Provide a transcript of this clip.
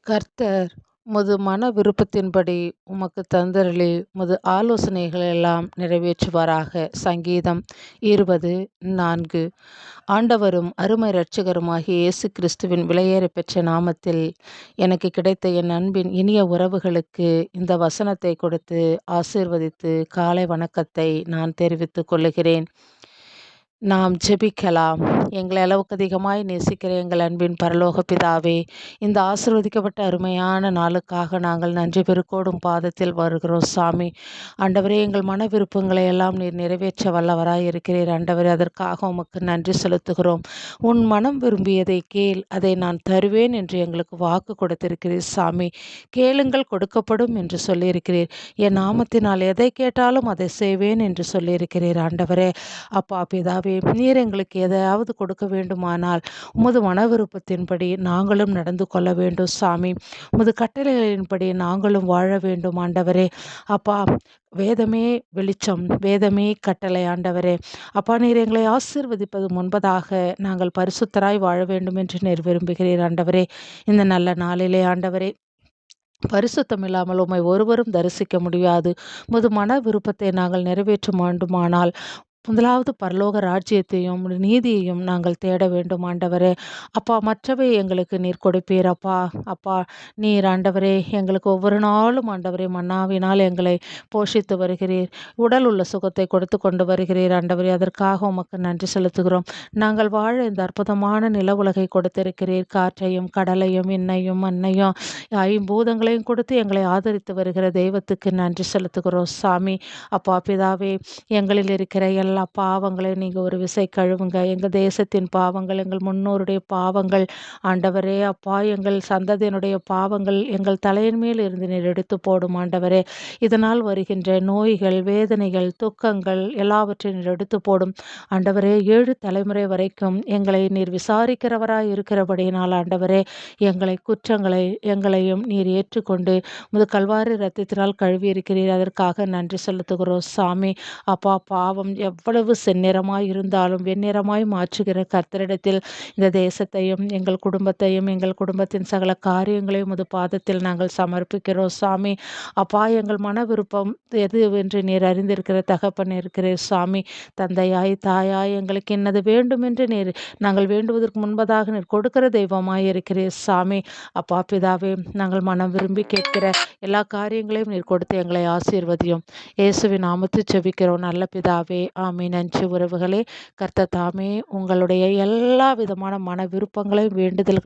கர்த்தர் உமது மன விருப்பத்தின்படி உமக்கு தந்தருளி உமது ஆலோசனைகள் எல்லாம் நிறைவேற்றுவாராக. சங்கீதம் 20:4. ஆண்டவரும் அருமை இரட்சகருமாகிய இயேசு கிறிஸ்துவின் விலையேற பெற்ற நாமத்தில் எனக்கு கிடைத்த என் அன்பின் இனிய உறவுகளுக்கு இந்த வசனத்தை கொடுத்து ஆசீர்வதித்து காலை வணக்கத்தை நான் தெரிவித்துக் கொள்ளுகிறேன். நாம் ஜெபிக்கலாம். எங்களை அளவுக்கு அதிகமாய் நேசிக்கிற எங்கள் அன்பின் பரலோக பிதாவே, இந்த ஆசீர்வதிக்கப்பட்ட அருமையான நாளுக்காக நாங்கள் நன்றி பெருக்கோடும் பாதத்தில் வருகிறோம் சாமி. ஆண்டவரே, எங்கள் மன விருப்பங்களை எல்லாம் நீர் நிறைவேற்ற வல்லவராய் இருக்கிறீர். ஆண்டவரே, அதற்காக உமக்கு நன்றி செலுத்துகிறோம். உன் மனம் விரும்பியதை கேள், அதை நான் தருவேன் என்று எங்களுக்கு வாக்கு கொடுத்திருக்கிறீர் சாமி. கேளுங்கள் கொடுக்கப்படும் என்று சொல்லியிருக்கிறீர். என் நாமத்தினால் எதை கேட்டாலும் அதை செய்வேன் என்று சொல்லியிருக்கிறீர். ஆண்டவரே, அப்பா பிதாவே, நீர் எங்களுக்கு எதையாவது கொடுக்க வேண்டுமானால் உமது மன விருப்பத்தின்படி நாங்களும் நடந்து கொள்ள வேண்டும் சாமி. உமது கட்டளைகளின்படி நாங்களும் வாழ வேண்டும் ஆண்டவரே. அப்பா, வேதமே வெளிச்சம், வேதமே கட்டளை ஆண்டவரே. அப்பா, நீர் எங்களை ஆசீர்வதிப்பது முன்பதாக நாங்கள் பரிசுத்தராய் வாழ வேண்டும் என்று நீர் விரும்புகிறீர் ஆண்டவரே. இந்த நல்ல நாளிலே ஆண்டவரே, பரிசுத்தம் இல்லாமல் உம்மை ஒருவரும் தரிசிக்க முடியாது. உமது மன விருப்பத்தை நாங்கள் நிறைவேற்ற வேண்டுமானால் முதலாவது பரலோக ராஜ்யத்தையும் நீதியையும் நாங்கள் தேட வேண்டும் ஆண்டவரே. அப்பா, மற்றவை எங்களுக்கு நீர் கொடுப்பீர் அப்பா. அப்பா, நீர் ஆண்டவரே எங்களுக்கு ஒவ்வொரு நாளும் ஆண்டவரே மன்னாவினால் எங்களை போஷித்து வருகிறீர். உடல் உள்ள சுகத்தை கொடுத்து கொண்டு வருகிறீர் ஆண்டவரே. அதற்காக உமக்கு நன்றி செலுத்துகிறோம். நாங்கள் வாழ இந்த அற்புதமான நில உலகை கொடுத்திருக்கிறீர். காற்றையும் கடலையும் விண்ணையும் மண்ணையும் ஐம்பூதங்களையும் கொடுத்து எங்களை ஆதரித்து வருகிற தெய்வத்துக்கு நன்றி செலுத்துகிறோம் சாமி. அப்பா பிதாவே, எங்களில் இருக்கிற எல்லா பாவங்களையும் நீங்கள் ஒரு விசை கழுவுங்க. எங்கள் தேசத்தின் பாவங்கள், எங்கள் முன்னோருடைய பாவங்கள் ஆண்டவரே, அப்பா எங்கள் சந்ததியினுடைய பாவங்கள் எங்கள் தலையின் மேல் இருந்து நீர் எடுத்து போடும் ஆண்டவரே. இதனால் வருகின்ற நோய்கள், வேதனைகள், துக்கங்கள் எல்லாவற்றையும் நீர் எடுத்து போடும் ஆண்டவரே. 7 தலைமுறை வரைக்கும் எங்களை நீர் விசாரிக்கிறவராய் இருக்கிறபடியினால் ஆண்டவரே, எங்களையும் நீர் ஏற்றுக்கொண்டு முது கல்வாரி இரத்தத்தினால் கழுவி இருக்கிறீர். அதற்காக நன்றி செலுத்துகிறோம் சாமி. அப்பா, பாவம் எவ்வளவு செந்நிறமாய் இருந்தாலும் வெண்ணிறமாய் மாற்றுகிற கர்த்தரிடத்தில் இந்த தேசத்தையும் எங்கள் குடும்பத்தின் சகல காரியங்களையும் உமது பாதத்தில் நாங்கள் சமர்ப்பிக்கிறோம் சாமி. அப்பா, எங்கள் மன விருப்பம் எது என்று நீர் அறிந்திருக்கிற தகப்பன் இருக்கிறீர் சாமி. தந்தையாய் தாயாய் எங்களுக்கு என்னது வேண்டும் என்று நீர் நாங்கள் வேண்டுவதற்கு முன்பதாக நீர் கொடுக்கிற தெய்வமாய் இருக்கிறீர் சாமி. அப்பா பிதாவே, நாங்கள் மனம் விரும்பி கேட்கிற எல்லா காரியங்களையும் நீர் கொடுத்து எங்களை ஆசீர்வதியும். இயேசுவின் நாமத்தில் ஜெபிக்கிறோம் நல்ல பிதாவே, ஆமீன். நன்றி உறவுகளே. கர்த்தர் தாமே உங்களுடைய எல்லா விதமான மன விருப்பங்களையும் வேண்டுதல்